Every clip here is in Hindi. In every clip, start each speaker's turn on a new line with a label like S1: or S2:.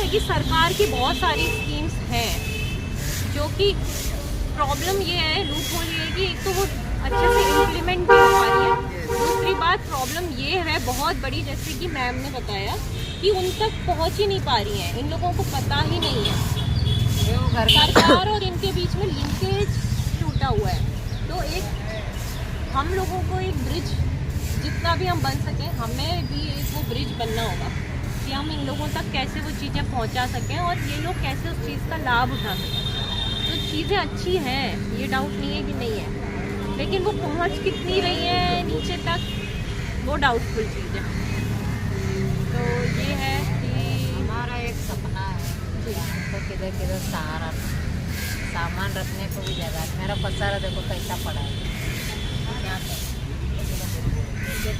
S1: है कि सरकार की बहुत सारी स्कीम्स हैं, जो कि प्रॉब्लम ये है, लूप होल ये है कि एक तो वो अच्छे से इम्प्लीमेंट नहीं हो पा रही है। दूसरी बात प्रॉब्लम ये है बहुत बड़ी, जैसे कि मैम ने बताया कि उन तक पहुंच ही नहीं पा रही हैं, इन लोगों को पता ही नहीं है। सरकार और इनके बीच में लिंकेज टूटा हुआ है। तो एक हम लोगों को एक ब्रिज, जितना भी हम बन सकें, हमें भी एक वो ब्रिज बनना होगा कि हम इन लोगों तक कैसे वो चीज़ें पहुंचा सकें और ये लोग कैसे उस चीज़ का लाभ उठा सकें। तो चीज़ें अच्छी हैं, ये डाउट नहीं है कि नहीं है, लेकिन वो पहुंच कितनी रही है नीचे तक, वो डाउटफुल चीज़ है। तो ये है कि
S2: हमारा एक सपना है तो किधर किधर सहारा, सामान रखने को भी जगह है। मेरा पसारा देखो कैसा पड़ा है, क्या करें।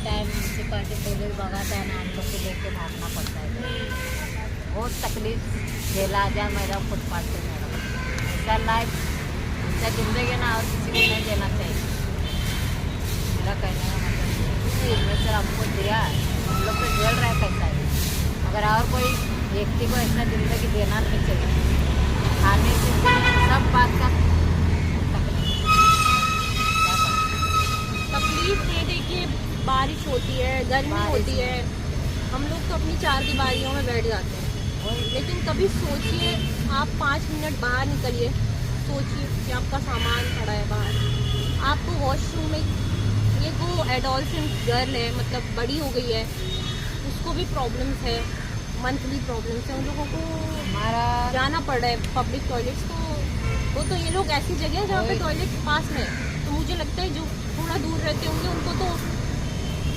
S2: टाइम म्यूनसिपाल्टी पुलिस भगाता है ना, हम लोग को लेके भागना पड़ता है। बहुत तकलीफ झेला जा मेरा फुटपाथ पे। मेरा ऐसा लाइफ, ऐसा जिंदगी ना और किसी को नहीं देना चाहिए। मेरा कहने का मतलब परमेश्वर हमको दिया है, हम लोग तो झेल रहे हैं कैसा है, मगर और कोई व्यक्ति को ऐसा जिंदगी देना नहीं चाहिए। खाने से सब बात का
S1: तकलीफ ये देखिए, बारिश होती है, गर्मी होती है, हम लोग तो अपनी चार दीवारियों में बैठ जाते हैं। लेकिन कभी सोचिए, आप 5 मिनट बाहर निकलिए, सोचिए कि आपका सामान पड़ा है बाहर, आपको वॉशरूम में, ये वो एडोलसेंट गर्ल है, मतलब बड़ी हो गई है, उसको भी प्रॉब्लम्स है, मंथली प्रॉब्लम्स है, उन लोगों को
S2: हमारा
S1: जाना पड़ रहा है पब्लिक टॉयलेट्स। तो वो तो ये लोग ऐसी जगह है जहाँ पे टॉयलेट पास में है, तो मुझे लगता है जो थोड़ा दूर रहते होंगे उनको तो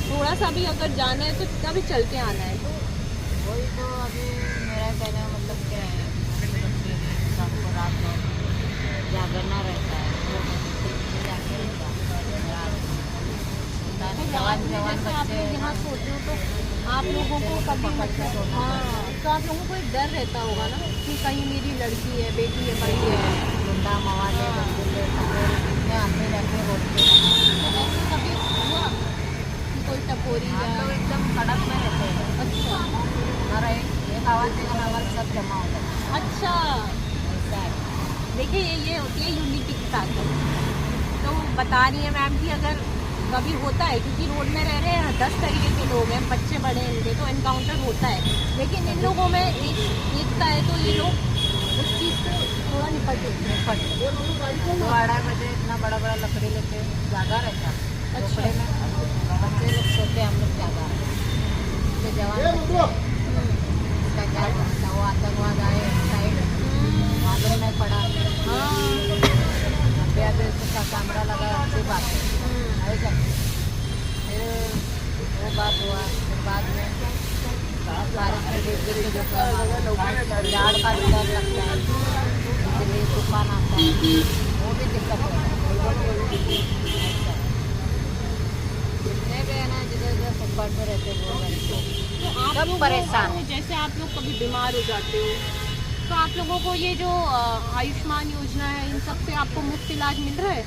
S1: थोड़ा सा भी अगर जाना है तो तभी चल के आना है। तो
S2: वही तो अभी मेरा कहने का मतलब क्या है, सबको रात में जागरना रहता है, जाके जवान जवान
S1: आप
S2: बच्चे
S1: लोग यहाँ सोते हो तो आप लोगों को कभी मतलब, हाँ, तो आप लोगों को एक डर रहता होगा ना कि कहीं मेरी लड़की है, बेटी है, बड़ी है,
S2: गुंडा मवाले बंदूके इतने आते रहते रोड पे।
S1: तो ऐसे कभी हुआ कि कोई टपोरी
S2: हम
S1: या
S2: लोग एकदम कड़क में रहते हैं।
S1: अच्छा
S2: हमारा एक आवाज़ देगा ना, हमारा सब जमा होता है।
S1: अच्छा,
S2: ऐसा है।
S1: देखिए ये होती है यूनिटी की ताकत। तो बता रही है मैम कि अगर कभी होता है, क्योंकि रोड में रह रहे हैं 10 तरीके के लोग हैं, बच्चे बड़े हैं इनके, तो एनकाउंटर होता है, लेकिन इन लोगों में एकता है, तो ये लोग उस चीज़ से थोड़ा निपट
S2: 2-2:30 बजे इतना बड़ा बड़ा लकड़ी लेके जागा रहता है।
S1: अच्छा।
S2: झोपड़े में बच्चे लोग सोते, हम लोग जागा रहते। तो जवान बच्चे, इसका क्या बनता, वो आतंकवाद आए साइड मालूम नहीं पड़ा।
S1: हाँ,
S2: अभी उसका कैमरा लगा, अच्छी बात है क्या। फिर वो बात हुआ, फिर बाद में बारिश में बिजली के जो झाड़ का भी डर लगता है, बिजली तूफान आता है, वो भी दिक्कत होता है। जितने भी है ना, जिधर जिधर फुटपाथ में रहते हैं वो
S1: तो आप
S2: सब
S1: लोग
S2: परेशान हैं।
S1: जैसे आप लोग कभी बीमार हो जाते हो, तो आप लोगों को ये जो आयुष्मान योजना है, इन सब से आपको मुफ्त इलाज मिल रहा है?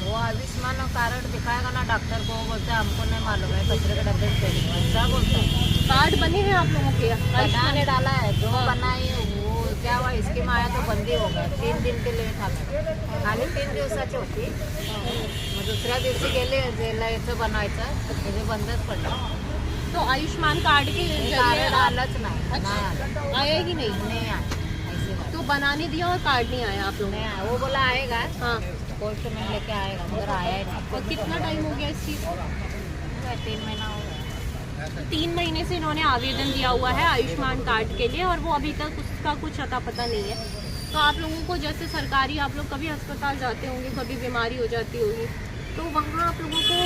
S2: वो आयुष्मान कार्ड दिखाएगा ना डॉक्टर को, वो बोलता है हमको नहीं मालूम है, कचरे के डब्बे में फेंकेंगे, ऐसा बोलता है।
S1: कार्ड बने हैं आप लोगों के?
S2: बनाने डाला है, जो बनाई वो क्या हुआ, स्कीम आया तो बंदी हो गया। 3 दिन के लिए था मेरा, खाली 3 दिवसाची होती। मग दुसऱ्या दिवशी गेले यायचं बनायचं, म्हणजे बंदच पडलं।
S1: तो आयुष्मान कार्ड के जरिए
S2: कार्ड आलंच नाही,
S1: अच्छा,
S2: नाही आलं,
S1: आया ही नहीं?
S2: नहीं आया, ऐसी बात
S1: तो बनाने दिया और कार्ड नहीं आया आप लोगों
S2: नहीं आया। वो बोला आएगा,
S1: हाँ,
S2: पोस्ट में लेके आएगा, मगर आया ही नहीं।
S1: और कितना टाइम हो गया इस चीज़ को?
S2: 3 महीना हो गया।
S1: तो 3 महीने से इन्होंने आवेदन दिया हुआ है आयुष्मान कार्ड के लिए, और वो अभी तक उसका कुछ अता पता नहीं है। तो आप लोगों को जैसे सरकारी, आप लोग कभी अस्पताल जाते होंगे, कभी बीमारी हो जाती होगी, तो वहाँ आप लोगों को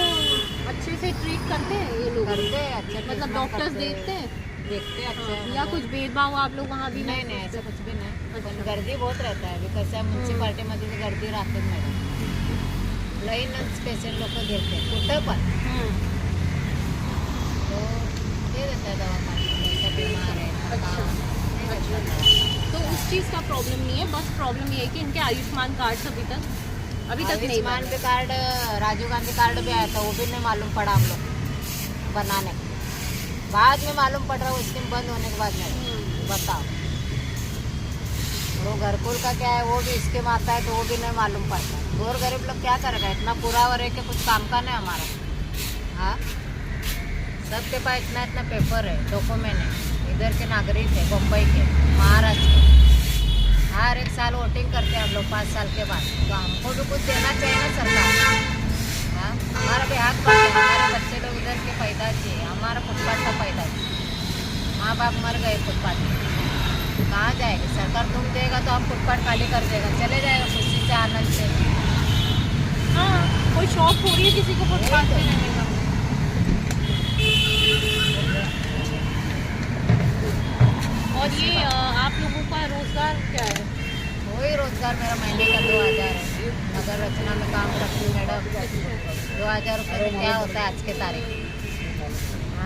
S1: अच्छे से ट्रीट करते हैं ये लोग?
S2: करते हैं अच्छे,
S1: मतलब डॉक्टर्स देखते हैं?
S2: देखते हैं अच्छे।
S1: या कुछ भेदभाव आप लोग वहाँ भी
S2: नहीं नहीं, ऐसा कुछ भी नाही, पण
S1: अच्छा।
S2: गर्दी बहुत रहता है। कसं आहे, म्युन्सिपाल्टीमध्ये तर गर्दी राहतेच मॅडम, लाईनच पेशंट लोक घेते कुठं पण, तो ते देत आहे दवाखाना, जैसा बीमार है।
S1: तो उस चीज़ का प्रॉब्लम नहीं है, बस प्रॉब्लम ये है कि इनके आयुष्मान कार्ड अभी तक नहीं
S2: आयुष्मान
S1: बने।
S2: पे कार्ड, राजीव गांधी कार्ड भी आया था, वो भी नहीं मालूम पड़ा हम लोग बनाने, बाद में मालूम पड़ रहा है, वो स्कीम बंद होने के बाद में। बताओ, घरकुल का क्या है वो भी स्कीम आता है तो वो भी नहीं मालूम पड़ता। गोर गरीब लोग क्या करेगा, इतना पूरा हो रहे कि कुछ काम का नहीं हमारा। हाँ, सबके पास इतना इतना पेपर है, डॉक्यूमेंट है, इधर के नागरिक है, मुंबई के, महाराष्ट्र के, हर एक साल वोटिंग करते हैं हम लोग 5 साल के बाद, तो हमको भी कुछ देना चाहिए ना सरकार। हाँ, हमारा भी हक बनता है, हमारे बच्चे लोग इधर के पैदा चाहिए, हमारा फुटपाथ का पैदा चाहिए, माँ बाप मर गए फुटपाथ में, कहाँ जाएगा सरकार? तुम देगा तो हम फुटपाथ खाली कर देगा, चले जाएगा खुशी से आनंद से।
S1: हाँ, कोई शौक थोड़ी है किसी को फुटपाथ पे रहने का। और ये आप लोगों का रोजगार क्या है?
S2: वही रोजगार मेरा महीने का 2000 है, नगर रचना में काम करती हूँ मैडम। 2000 रुपये में क्या होता है आज के तारीख?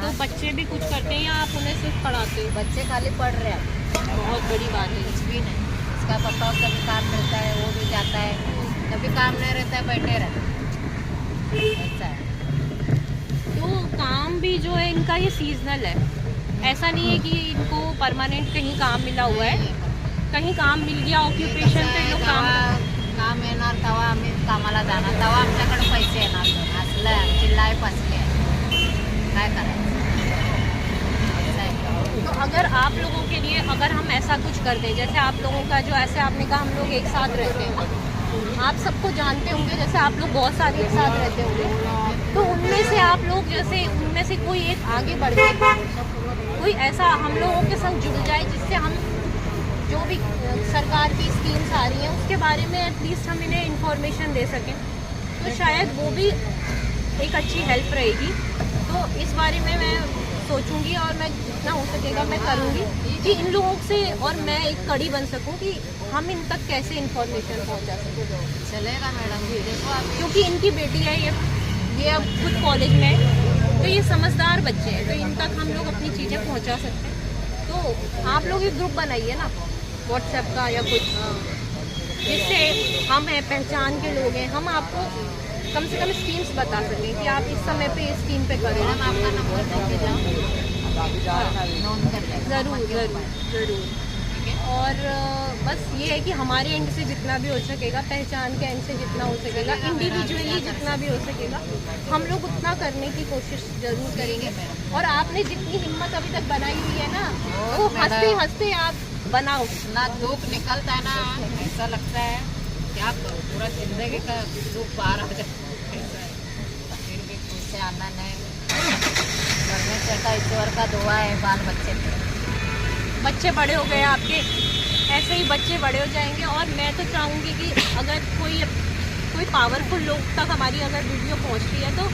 S1: तो बच्चे भी कुछ करते हैं या आप उन्हें सिर्फ पढ़ाते हो?
S2: बच्चे खाली पढ़ रहे हैं,
S1: बहुत बड़ी बात है।
S2: कुछ भी नहीं। इसका पापा को कभी काम मिलता है वो भी जाता है, कभी काम नहीं रहता है बैठे रहते हैं, ऐसा है।
S1: तो काम भी जो है इनका ये सीजनल है, ऐसा नहीं है कि इनको परमानेंट कहीं काम मिला हुआ है। कहीं काम मिल गया ऑक्युपेशन पे लोग
S2: काम येणार तेव्हा आम्ही कामाला जाणार, तेव्हा आमच्याकडे पैसे येणार नाही, असलं चिल्लाय फसले काय करायचं।
S1: तो अगर आप लोगों के लिए अगर हम ऐसा कुछ कर दें, जैसे आप लोगों का जो ऐसे आपने कहा हम लोग एक साथ रहते हैं, आप सबको जानते होंगे, जैसे आप लोग बहुत सारे एक साथ रहते होंगे, तो उनमें से आप लोग जैसे उनमें से कोई एक आगे बढ़ जाए, कोई ऐसा हम लोगों के संग जुड़ जाए जिससे हम जो भी सरकार की स्कीम्स आ रही हैं उसके बारे में एटलीस्ट हम इन्हें इंफॉर्मेशन दे सकें, तो शायद वो भी एक अच्छी हेल्प रहेगी। तो इस बारे में मैं सोचूंगी और मैं जितना हो सकेगा मैं करूंगी कि इन लोगों से और मैं एक कड़ी बन सकूं कि हम इन तक कैसे इंफॉर्मेशन पहुंचा सकें।
S2: चलेगा मैडम, देखो आप,
S1: क्योंकि इनकी बेटी है ये अब खुद कॉलेज में है, तो ये समझदार बच्चे हैं, तो इन तक हम लोग अपनी चीज़ें पहुंचा सकते हैं। तो आप लोग एक ग्रुप बनाइए ना व्हाट्सएप का या कुछ, जिससे हम हैं पहचान के लोग हैं, हम आपको कम से कम स्कीम्स बता सकें कि आप इस समय पे इस स्कीम पे करें।
S2: मैडम आपका नंबर देके जाओ, नोट कर लें।
S1: ज़रूर ज़रूर ज़रूर। और बस ये है कि हमारे एंड से जितना भी हो सकेगा, पहचान के एंड से जितना हो सकेगा, इंडिविजुअली जितना भी हो सकेगा, हम लोग उतना करने की कोशिश ज़रूर करेंगे। और आपने जितनी हिम्मत अभी तक बनाई हुई है ना, वो हंसते हंसते आप बनाओ।
S2: ना दुख निकलता है ना, ऐसा लगता है क्या करो, पूरा जिंदगी का दुख बाहर आ जाता है, ऐसा है। फिर भी खुद से आना नहीं करने चलता, ईश्वर का दुआ है बाल बच्चे पे।
S1: बच्चे बड़े हो गए आपके, ऐसे ही बच्चे बड़े हो जाएंगे। और मैं तो चाहूँगी कि अगर कोई पावरफुल लोग तक हमारी अगर वीडियो पहुँच रही है तो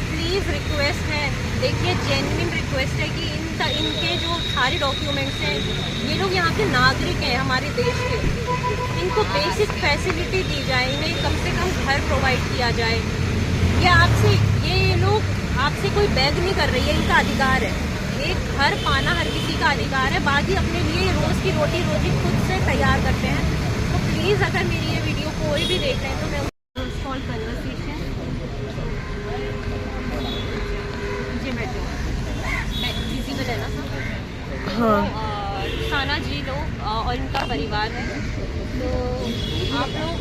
S1: प्लीज़ रिक्वेस्ट है, देखिए जेन्युइन रिक्वेस्ट है कि इनके जो सारे डॉक्यूमेंट्स हैं, ये लोग यहाँ के नागरिक हैं हमारे देश के, इनको बेसिक फैसिलिटी दी जाए, इन्हें कम से कम घर प्रोवाइड किया जाए। ये लोग आपसे कोई बैग नहीं कर रही है, इनका अधिकार है, एक घर पाना हर किसी का अधिकार है। बाकी अपने लिए रोज़ की रोटी रोजी खुद से तैयार करते हैं। तो प्लीज़ अगर मेरी ये वीडियो कोई भी देख रहे हैं तो मैं कॉल कन्वर्सेशन जी बैठो मैं विजिबल है ना सब। हाँ, साना जी लोग और इनका परिवार है। तो आप लोग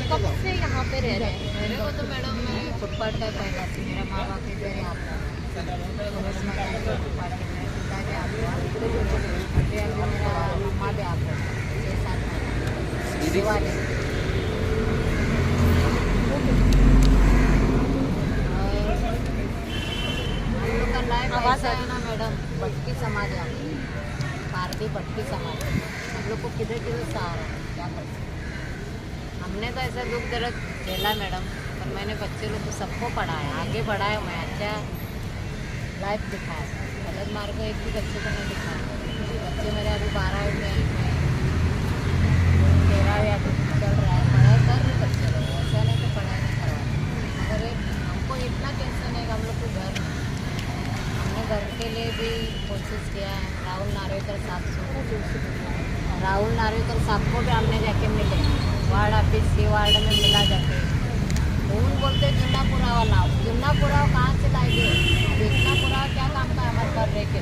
S1: कब से यहाँ पे रह रहे हैं?
S2: मेरे को तो मैडम मैं फुटपाथ का पैदा थी, मेरा माँ बाप इधर यहाँ पर फुटपाथ में पिता भी आप अभी मेरा मम्मा भी आप 6-7 हम लोग का लाइफ ऐसा है ना मैडम, भटकी समाज है, पारडी भटकी समाज है, हम लोग को किधर किधर सहारा क्या कर सकते। हमने तो ऐसा दुख दर्द झेला मैडम, पर मैंने बच्चे लोग को सबको पढ़ाया, आगे बढ़ाया, मैं अच्छा लाइफ दिखाया, गलत मार्ग एक भी बच्चे को नहीं दिखाया। बच्चे मेरे अभी 12वीं में 13वीं अभी चल रहा है, पढ़ाई कर रहे बच्चे लोग, ऐसा नहीं कि पढ़ाई नहीं करवा। मगर हमको इतना टेंशन है कि हम लोग को घर, हमने घर के लिए भी कोशिश किया है। राहुल नार्वेकर साहब को भी हमने जाके मिले, वार्ड ऑफिस सी वार्ड में मिला जाके, तो उन बोलते जुन्ना पुरावा लाओ, जुन्ना पुरावा कहाँ से लाएंगे, इतना पुरावा क्या काम का हमारे कर रहे के,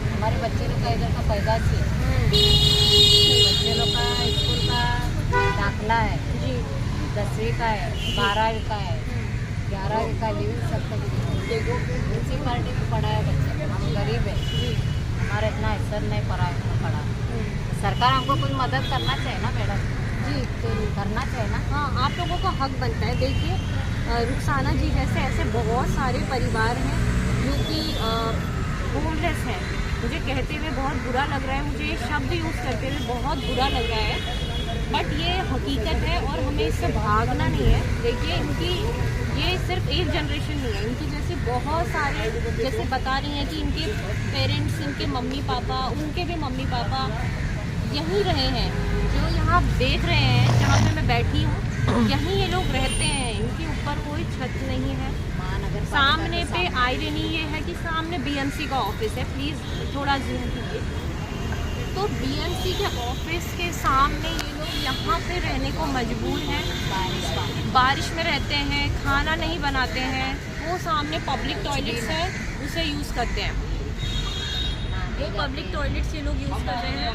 S2: हमारे बच्चे लोग का इधर का पैदा से बच्चे लोग का का है, 12वीं का है, 11वीं का, 11वीं सब का देखो। म्यूनसिपालिटी में पढ़ा है बच्चे, हम गरीब है, हमारा इतना असर नहीं पड़ा है पढ़ा। सरकार हमको कुछ मदद करना चाहिए ना मैडम जी, तो करना चाहिए ना।
S1: हाँ, आप लोगों का हक बनता है। देखिए रुखसाना जी जैसे ऐसे बहुत सारे परिवार हैं जो कि होमलेस हैं। मुझे कहते हुए बहुत बुरा लग रहा है, मुझे ये शब्द यूज़ करते हुए बहुत बुरा लग रहा है, बट ये हकीकत है और हमें इससे भागना नहीं है। देखिए इनकी ये सिर्फ एक जनरेशन नहीं है, इनकी जैसे बहुत सारे जैसे बता रही हैं कि इनके पेरेंट्स, इनके मम्मी पापा, उनके भी मम्मी पापा यहीं रहे हैं। जो यहाँ आप देख रहे हैं जहाँ पे मैं बैठी हूँ, यहीं ये लोग रहते हैं, इनके ऊपर कोई छत नहीं है। सामने पे आयरनी ये है कि सामने बीएमसी का ऑफिस है, प्लीज़ थोड़ा जूम कीजिए। तो बीएमसी के ऑफिस के सामने ये लोग यहाँ पे रहने को मजबूर हैं। बारिश में रहते हैं, खाना नहीं बनाते हैं, वो सामने पब्लिक टॉयलेट्स है उसे यूज़ करते हैं। वो पब्लिक टॉयलेट्स ये लोग यूज़ कर रहे हैं।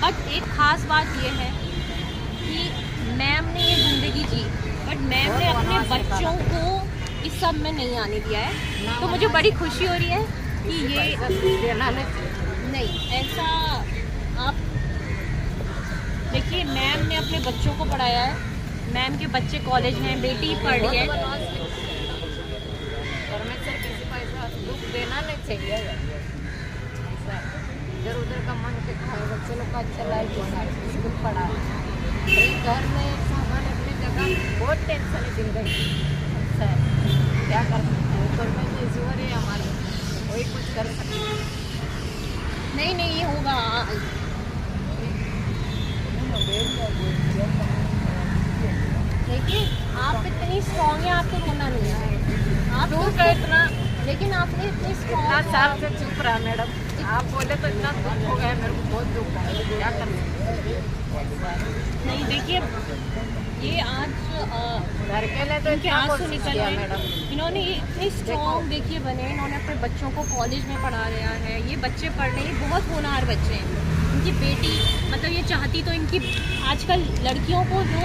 S1: बट एक ख़ास बात ये है कि मैम ने ये ज़िंदगी जी, बट मैम ने अपने बच्चों को इस सब में नहीं आने दिया है। तो मुझे बड़ी खुशी हो रही है कि ये नहीं ऐसा। आप देखिए मैम ने अपने बच्चों को पढ़ाया है, मैम के बच्चे कॉलेज हैं, बेटी पढ़ रही है।
S2: देना नहीं चाहिए, इधर उधर का मन के खाए, बच्चे लोग का अच्छा लाइफ होना, स्कूल पढ़ा, घर में सामान अपनी जगह, बहुत टेंशन है जिंदगी। अच्छा है, क्या कर सकते हैं, गवर्नमेंट की जोर है हमारी, वही कुछ कर सकते हैं।
S1: नहीं ये होगा। देखिए आप इतनी स्ट्रॉन्ग है, आपको रोना नहीं है, आप
S2: दूर का इतना,
S1: लेकिन आपने इतनी
S2: इतना साल से चुप रहा मैडम, आप बोले तो इतना दुख हो गया मेरे को, बहुत दुख है, क्या कर सकते हैं।
S1: नहीं देखिए ये आज
S2: घर के लिए तो
S1: इनके
S2: इतना
S1: आंसू
S2: कोशिश
S1: निकल
S2: किया
S1: रहे
S2: मैडम।
S1: हैं। इन्होंने ये इतनी स्ट्रॉन्ग देखिए बने, इन्होंने अपने बच्चों को कॉलेज में पढ़ा रहा है, ये बच्चे पढ़ रहे हैं, बहुत होनहार बच्चे हैं। इनकी बेटी मतलब ये चाहती तो इनकी आजकल लड़कियों को जो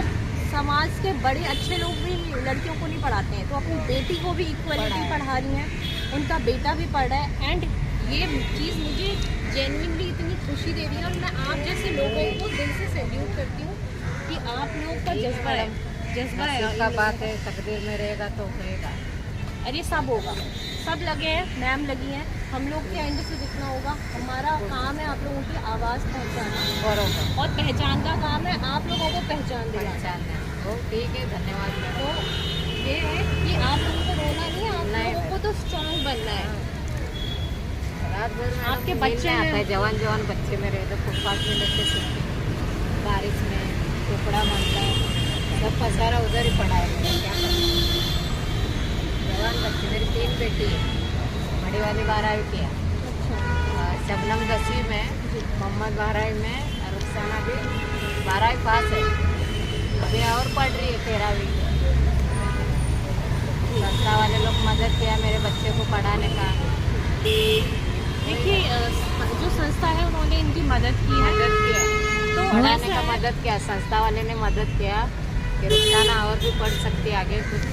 S1: समाज के बड़े अच्छे लोग भी लड़कियों को नहीं पढ़ाते हैं, तो अपनी बेटी को भी इक्वलिटी पढ़ा रही हैं, उनका बेटा भी पढ़ रहा है। एंड ये चीज़ मुझे जेन्युइनली इतनी खुशी दे रही है और मैं आप जैसे लोगों को दिल से सैल्यूट करती हूँ कि आप लोग का जज्बा है, जज्बा है।
S2: का बात है, तकदीर में रहेगा तो होएगा।
S1: अरे सब होगा, सब लगे हैं, मैम लगी हैं, हम लोग के एंड से जितना होगा, हमारा काम है आप लोगों की आवाज़ पहुंचाना,
S2: बरोबर,
S1: और पहचान का काम है आप लोगों को पहचान देना।
S2: पहचानना, तो ठीक है, धन्यवाद मैडम।
S1: तो ये है कि आप लोगों को रोना नहीं है, आप लोगों को तो स्ट्रॉन्ग बनना है।
S2: रात भर में
S1: आपके
S2: नींद
S1: बच्चे
S2: नहीं आता है,
S1: हैं।
S2: जवान बच्चे मेरे तो फुटपाथ में लेके सोते हैं, बारिश में टुकड़ा मारता है, सब पसारा उधर ही पड़ा है, क्या करना। जवान बच्चे, मेरी 3 बेटी है, बड़ी वाली 12वीं की है, शबनम 10वीं में, मोहम्मद 12वीं में, और रुखसाना भी 12वीं पास है, अभी और पढ़ रही है 13वीं। संस्था वाले लोग मदद किया मेरे बच्चे को पढ़ाने का।
S1: देखिए जो संस्था है उन्होंने इनकी मदद की है, तो
S2: पढ़ाने का मदद किया, संस्था वाले ने मदद किया कि रुखसाना और भी पढ़ सकती है आगे, कुछ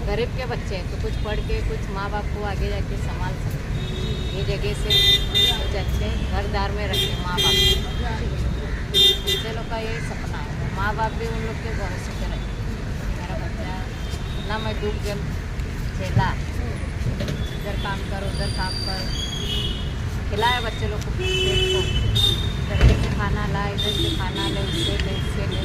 S2: गरीब के बच्चे हैं तो कुछ पढ़ के कुछ माँ बाप को आगे जाके संभाल सकते, ये जगह से कुछ अच्छे घरदार में रखे माँ बाप। बच्चे लोग का यही सपना है, माँ बाप भी उन लोग के भरोसे पे रहे। मेरा बच्चा इतना मैं दुख जल झेला, इधर काम कर उधर काम कर, खिलाया बच्चे लोग को, इधर से खाना ला, इधर से खाना ले, उससे ले, इससे ले,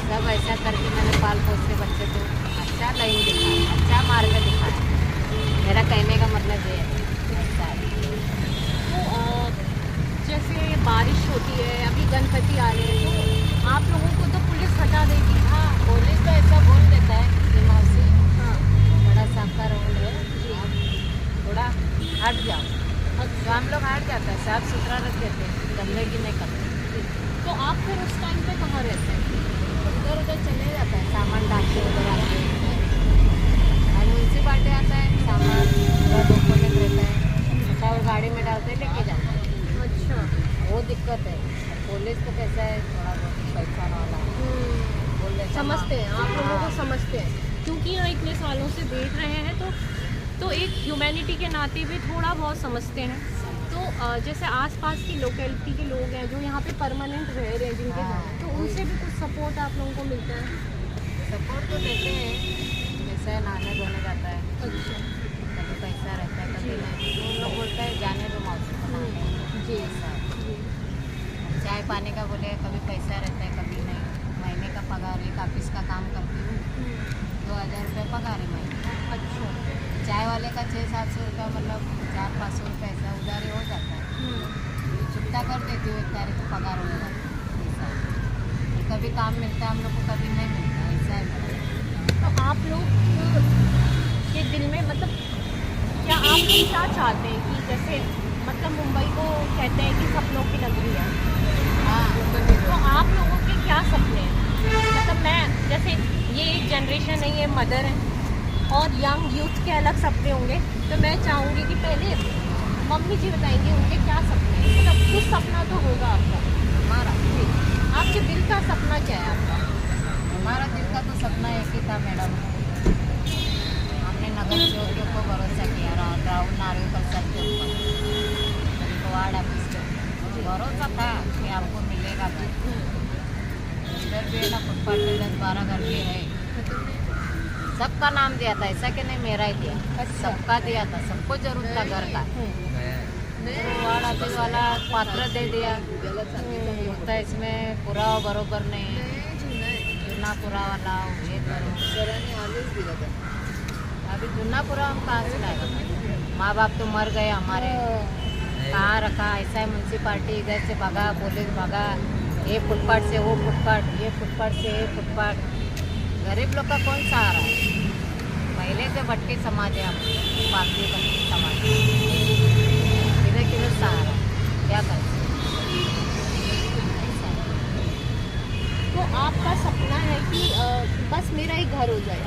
S2: सब ऐसा करके मैंने पाल पोस के बच्चे को अच्छा लाइन दिखाया, अच्छा मार्ग दिखाया। मेरा कहने का मतलब ये है, ऐसा है।
S1: तो जैसे बारिश होती है, अभी गणपति आ रहे हैं, तो आप लोगों को तो पुलिस हटा देगी।
S2: हाँ, पुलिस तो ऐसा बोल देता है कि मौसी, हाँ बड़ा साका रोड है, आप थोड़ा हट जाओ, तो हम लोग हट जाता है, साफ सुथरा रख देते हैं, गंदगी नहीं करते।
S1: तो आप फिर उस टाइम पे कहाँ रहते हैं?
S2: उधर उधर चले जाता है, सामान डाल के उधर आते हैं, और म्यूनसिपाल्टी आता है, सामान रोको में रहता है, अच्छा वो गाड़ी में डालते हैं, लेके जाते हैं।
S1: अच्छा,
S2: वो दिक्कत है। पुलिस तो कैसा है, थोड़ा बहुत पैसा वाला है, बोल देते
S1: समझते हैं, आप लोगों को
S2: हाँ।
S1: समझते हैं, क्योंकि यहाँ इतने सालों से देख रहे हैं तो एक ह्यूमैनिटी के नाते भी थोड़ा बहुत समझते हैं। तो जैसे आसपास की लोकेलिटी के लोग हैं जो यहाँ पे परमानेंट रह रहे हैं जिनके
S2: हाँ,
S1: घर, तो उनसे भी कुछ सपोर्ट आप लोगों को मिलता है?
S2: सपोर्ट तो देते हैं, जैसे नहाने धोने जाता है,
S1: अच्छा
S2: कभी पैसा रहता है कभी नहीं, तो उन लोग बोलते हैं जाने दो मौसम को नहाने।
S1: जी
S2: ऐसा है।
S1: जी
S2: चाय पानी का बोले कभी पैसा रहता है कभी नहीं। महीने का पगार, एक ऑफिस का काम करती हूँ, 2000 रुपये पगार है महीने का।
S1: अच्छा
S2: चाय वाले का 600-700 रुपया, मतलब 400-500 रुपये ऐसा उधारी हो जाता है। चुकता कर देती हूँ, 1 तारीख को पगार होने लगता है। ऐसा है। कभी काम मिलता है हम लोग को, कभी नहीं मिलता, ऐसा है मेरा।
S1: तो आप लोग के दिल में मतलब क्या आप लोग क्या चाहते हैं कि जैसे मतलब मुंबई को कहते हैं कि सपनों की नगरी है,
S2: हाँ,
S1: तो आप लोगों के क्या सपने हैं? मतलब मैं जैसे ये एक जनरेशन है, ये मदर है और यंग यूथ के अलग सपने होंगे, तो मैं चाहूँगी कि पहले मम्मी जी बताएंगे उनके क्या सपने हैं। मतलब कुछ सपना तो होगा आपका,
S2: हमारा
S1: आपके दिल का सपना क्या है आपका?
S2: हमारा दिल का तो सपना एक ही था मैडम, हमने नगर चौक के ऊपर भरोसा किया, राहुल नारियल कल्चर के ऊपर, वार्ड ऑफिस के ऊपर भरोसा था कि आपको मिलेगा। इधर भी है ना, फुटपाथ पे 10-12 घर के है, सबका नाम दिया था, ऐसा कि नहीं मेरा ही दिया, सबका दिया था, सबको जरूरत था घर का। तो वार्ड ऑफिस वाला पात्र दे दिया, तो इसमें पूरा बरोबर नहीं है, जुना पूरा वाला ये करो। अभी जुना पूरा हम कहाँ से लाएगा? माँ बाप तो मर गए हमारे, कहाँ रखा? ऐसा है म्यूनसिपाल्टी इधर से भगा, पुलिस भगा, ये फुटपाथ से वो फुटपाथ, ये फुटपाथ से ये फुटपाथ। गरीब लोग का कौन सहारा है? पहले से भटके समाज है, हम पालती भटके समाज, किधर किधर सहारा, क्या कर सकते?
S1: तो आपका सपना है कि बस मेरा एक घर हो जाए,